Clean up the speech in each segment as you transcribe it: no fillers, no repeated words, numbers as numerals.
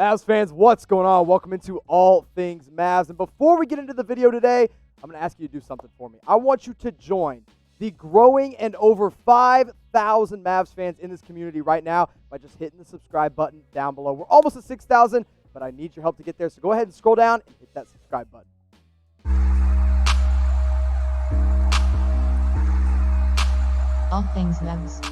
Mavs fans, what's going on? Welcome into All Things Mavs. And before we get into the video today, I'm going to ask you to do something for me. I want you to join the growing and over 5,000 Mavs fans in this community right now by just hitting the subscribe button down below. We're almost at 6,000, but I need your help to get there. So go ahead and scroll down and hit that subscribe button. All Things Mavs.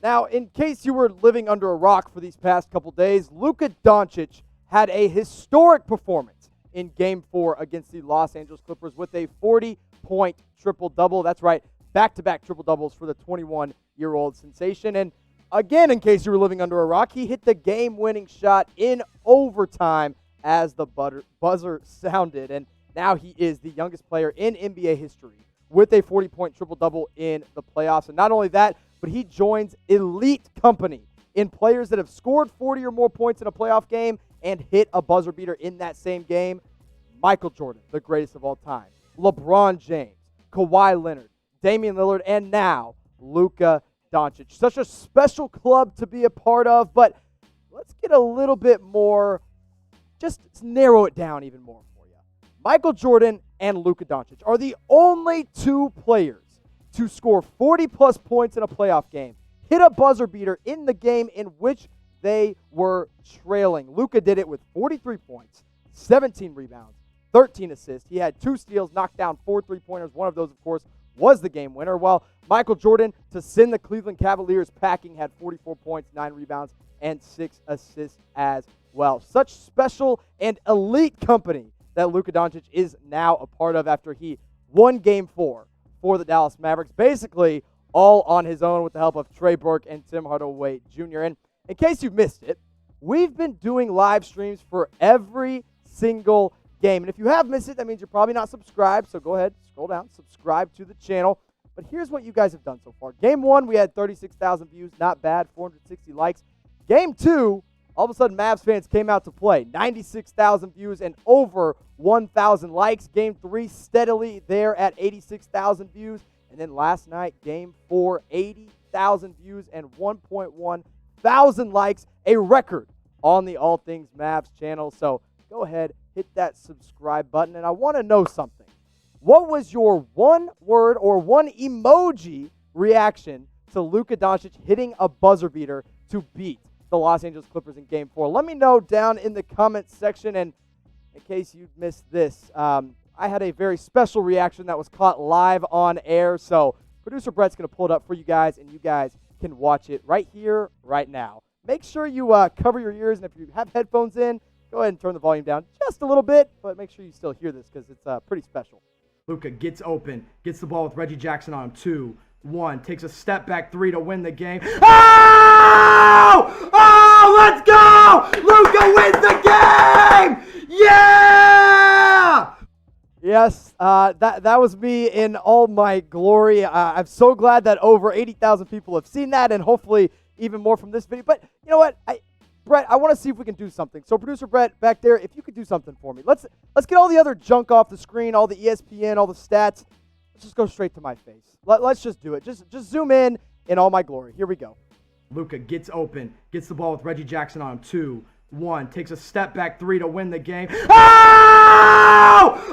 Now, in case you were living under a rock for these past couple days, Luka Doncic had a historic performance in Game 4 against the Los Angeles Clippers with a 40-point triple-double. That's right, back-to-back triple-doubles for the 21-year-old sensation. And again, in case you were living under a rock, he hit the game-winning shot in overtime as the buzzer sounded. And now he is the youngest player in NBA history with a 40-point triple-double in the playoffs. And not only that, but he joins elite company in players that have scored 40 or more points in a playoff game and hit a buzzer beater in that same game. Michael Jordan, the greatest of all time. LeBron James, Kawhi Leonard, Damian Lillard, and now Luka Doncic. Such a special club to be a part of, but let's get a little bit more, just narrow it down even more for you. Michael Jordan and Luka Doncic are the only two players to score 40-plus points in a playoff game, hit a buzzer beater in the game in which they were trailing. Luka did it with 43 points, 17 rebounds, 13 assists. He had 2 steals, knocked down 4 three-pointers. One of those, of course, was the game winner. While Michael Jordan, to send the Cleveland Cavaliers packing, had 44 points, 9 rebounds, and 6 assists as well. Such special and elite company that Luka Doncic is now a part of after he won Game 4 for the Dallas Mavericks, basically all on his own with the help of Trey Burke and Tim Hardaway Jr. And in case you've missed it, we've been doing live streams for every single game. And if you have missed it, that means you're probably not subscribed. So go ahead, scroll down, subscribe to the channel. But here's what you guys have done so far. Game 1, we had 36,000 views. Not bad, 460 likes. Game 2, all of a sudden Mavs fans came out to play. 96,000 views and over 1,000 likes. Game 3, steadily there at 86,000 views. And then last night, Game 4, 80,000 views and 1.1 thousand likes, a record on the All Things Mavs channel. So go ahead, hit that subscribe button. And I want to know something. What was your one word or one emoji reaction to Luka Doncic hitting a buzzer beater to beat the Los Angeles Clippers in Game 4? Let me know down in the comments section. And in case you missed this, I had a very special reaction that was caught live on air. So producer Brett's going to pull it up for you guys, and you guys can watch it right here, right now. Make sure you cover your ears, and if you have headphones in, go ahead and turn the volume down just a little bit, but make sure you still hear this because it's pretty special. Luka gets open, gets the ball with Reggie Jackson on him. 2, 1, takes a step back 3 to win the game. Oh! Oh, let's go! Luka wins the game! Yeah! Yes, that was me in all my glory. I'm so glad that over 80,000 people have seen that, and hopefully even more from this video. But you know what, Brett, I want to see if we can do something. So producer Brett back there, if you could do something for me. Let's get all the other junk off the screen, all the ESPN, all the stats. Let's just go straight to my face. Let's just do it. Just zoom in all my glory. Here we go. Luka gets open, gets the ball with Reggie Jackson on him. 2, 1, takes a step back 3 to win the game. Oh!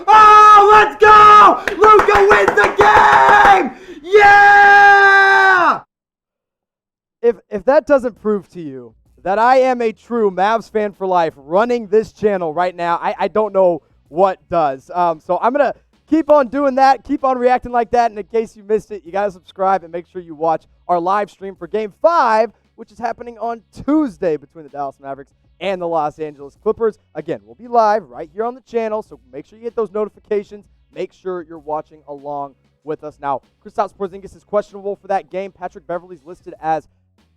Oh, let's go! Luka wins the game! Yeah! If that doesn't prove to you that I am a true Mavs fan for life running this channel right now, I don't know what does. So I'm going to keep on doing that, keep on reacting like that, and in case you missed it, you got to subscribe and make sure you watch our live stream for Game 5, which is happening on Tuesday between the Dallas Mavericks and the Los Angeles Clippers. Again, we'll be live right here on the channel, so make sure you get those notifications. Make sure you're watching along with us. Now, Kristaps Porzingis is questionable for that game. Patrick Beverley's listed as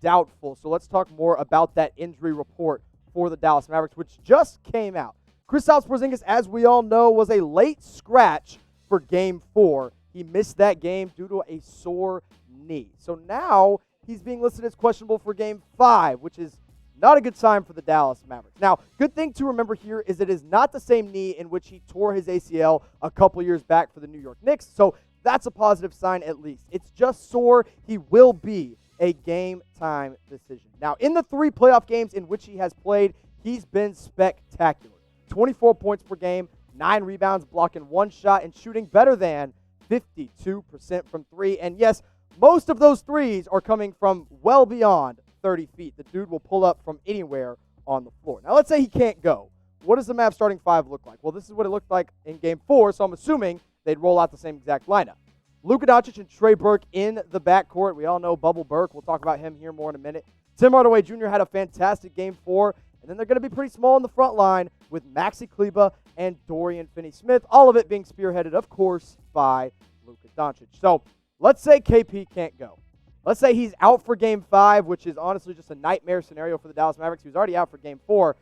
doubtful. So let's talk more about that injury report for the Dallas Mavericks, which just came out. Kristaps Porzingis, as we all know, was a late scratch for Game 4. He missed that game due to a sore knee. So now he's being listed as questionable for Game 5, which is not a good sign for the Dallas Mavericks. Now, good thing to remember here is it is not the same knee in which he tore his ACL a couple years back for the New York Knicks, so that's a positive sign at least. It's just sore. He will be a game-time decision. Now, in the 3 playoff games in which he has played, he's been spectacular. 24 points per game, 9 rebounds, blocking 1 shot, and shooting better than 52% from 3. And yes, most of those threes are coming from well beyond 30 feet. The dude will pull up from anywhere on the floor. Now, let's say he can't go. What does the Mavs starting 5 look like? Well, this is what it looked like in Game 4, so I'm assuming they'd roll out the same exact lineup. Luka Doncic and Trey Burke in the backcourt. We all know Bubble Burke. We'll talk about him here more in a minute. Tim Hardaway Jr. had a fantastic Game 4, and then they're going to be pretty small in the front line with Maxi Kleba and Dorian Finney-Smith, all of it being spearheaded, of course, by Luka Doncic. So let's say KP can't go. Let's say he's out for Game 5, which is honestly just a nightmare scenario for the Dallas Mavericks. He was already out for Game 4.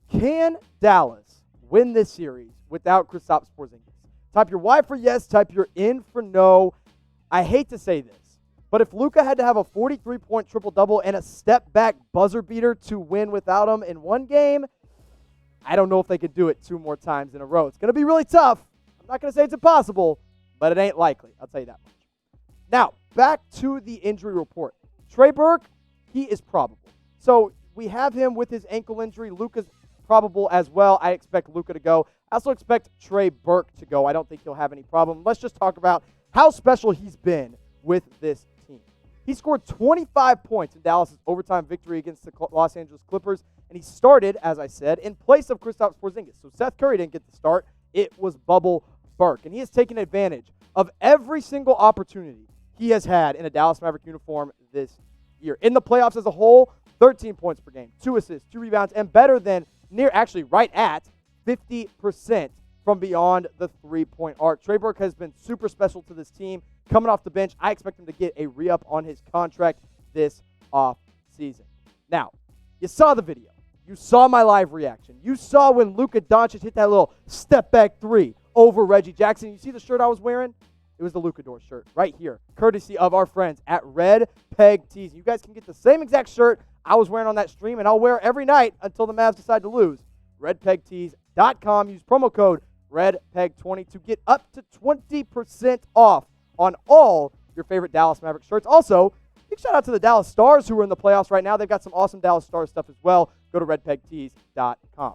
Can Dallas win this series without Kristaps Porzingis? Type your Y for yes, type your N for no. I hate to say this, but if Luka had to have a 43-point triple-double and a step-back buzzer beater to win without him in one game, I don't know if they could do it 2 more times in a row. It's going to be really tough. I'm not going to say it's impossible, but it ain't likely. I'll tell you that much. Now, back to the injury report. Trey Burke, he is probable. So we have him with his ankle injury. Luka's probable as well. I expect Luka to go. I also expect Trey Burke to go. I don't think he'll have any problem. Let's just talk about how special he's been with this team. He scored 25 points in Dallas' overtime victory against the Los Angeles Clippers, and he started, as I said, in place of Kristaps Porzingis. So Seth Curry didn't get the start. It was Bubble Burke, and he has taken advantage of every single opportunity he has had in a Dallas Maverick uniform this year. In the playoffs as a whole, 13 points per game, 2 assists, 2 rebounds, and better than right at 50% from beyond the three-point arc. Trey Burke has been super special to this team. Coming off the bench, I expect him to get a re-up on his contract this off-season. Now, you saw the video. You saw my live reaction. You saw when Luka Doncic hit that little step-back 3 over Reggie Jackson. You see the shirt I was wearing? It was the Luka Door shirt right here, courtesy of our friends at Red Peg Tees. You guys can get the same exact shirt I was wearing on that stream, and I'll wear every night until the Mavs decide to lose. RedPegTees.com. Use promo code RedPeg20 to get up to 20% off on all your favorite Dallas Mavericks shirts. Also, big shout out to the Dallas Stars who are in the playoffs right now. They've got some awesome Dallas Stars stuff as well. Go to RedPegTees.com.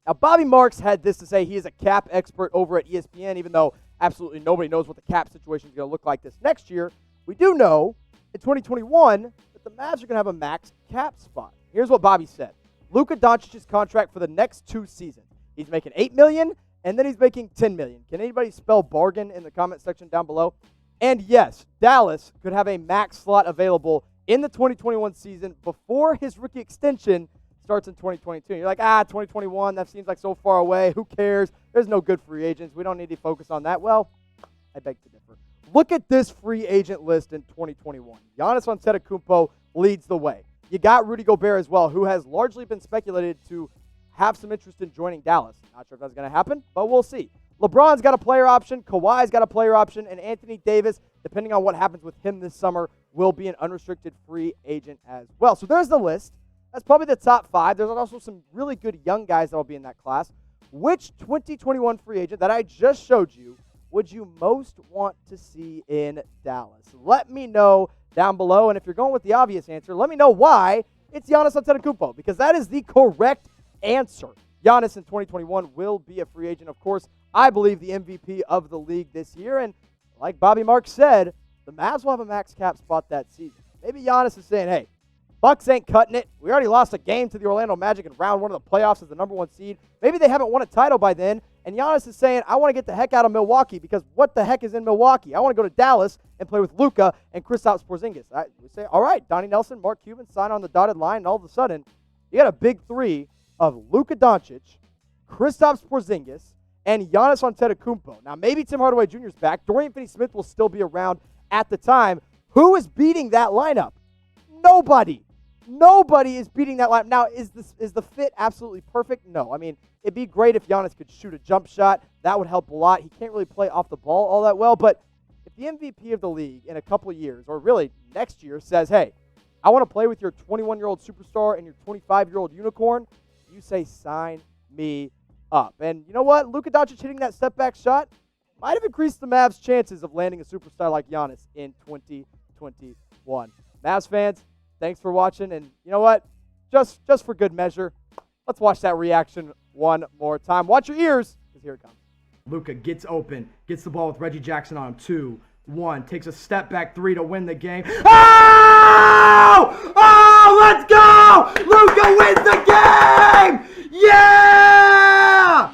Now, Bobby Marks had this to say. He is a cap expert over at ESPN, even though absolutely nobody knows what the cap situation is going to look like this next year. We do know in 2021 that the Mavs are going to have a max cap spot. Here's what Bobby said. Luka Doncic's contract for the next 2 seasons. He's making $8 million, and then he's making $10 million. Can anybody spell bargain in the comment section down below? And yes, Dallas could have a max slot available in the 2021 season before his rookie extension starts in 2022. You're like, 2021, that seems like so far away. Who cares? There's no good free agents. We don't need to focus on that. Well, I beg to differ. Look at this free agent list in 2021. Giannis Antetokounmpo leads the way. You got Rudy Gobert as well, who has largely been speculated to have some interest in joining Dallas. Not sure if that's going to happen, but we'll see. LeBron's got a player option. Kawhi's got a player option. And Anthony Davis, depending on what happens with him this summer, will be an unrestricted free agent as well. So there's the list. That's probably the top 5. There's also some really good young guys that will be in that class. Which 2021 free agent that I just showed you would you most want to see in Dallas? Let me know down below. And if you're going with the obvious answer, let me know why it's Giannis Antetokounmpo, because that is the correct answer. Giannis in 2021 will be a free agent. Of course, I believe the MVP of the league this year. And like Bobby Marks said, the Mavs will have a max cap spot that season. Maybe Giannis is saying, hey, Bucks ain't cutting it. We already lost a game to the Orlando Magic in round 1 of the playoffs as the number 1 seed. Maybe they haven't won a title by then. And Giannis is saying, I want to get the heck out of Milwaukee because what the heck is in Milwaukee? I want to go to Dallas and play with Luka and Kristaps Porzingis. We say, all right, Donnie Nelson, Mark Cuban sign on the dotted line, and all of a sudden, you got a big 3 of Luka Doncic, Kristaps Porzingis, and Giannis Antetokounmpo. Now, maybe Tim Hardaway Jr. is back. Dorian Finney-Smith will still be around at the time. Who is beating that lineup? Nobody. Nobody is beating that lineup. Now, is the fit absolutely perfect? No. I mean, it'd be great if Giannis could shoot a jump shot. That would help a lot. He can't really play off the ball all that well. But if the MVP of the league in a couple of years, or really next year, says, hey, I want to play with your 21-year-old superstar and your 25-year-old unicorn, you say, sign me up. And you know what? Luka Doncic hitting that step-back shot might have increased the Mavs' chances of landing a superstar like Giannis in 2021. Mavs fans, thanks for watching. And you know what? just for good measure, let's watch that reaction one more time. Watch your ears, because here it comes. Luka gets open, gets the ball with Reggie Jackson on him. 2-1, takes a step back 3 to win the game. Oh! Oh, let's go! Luka wins the game! Yeah!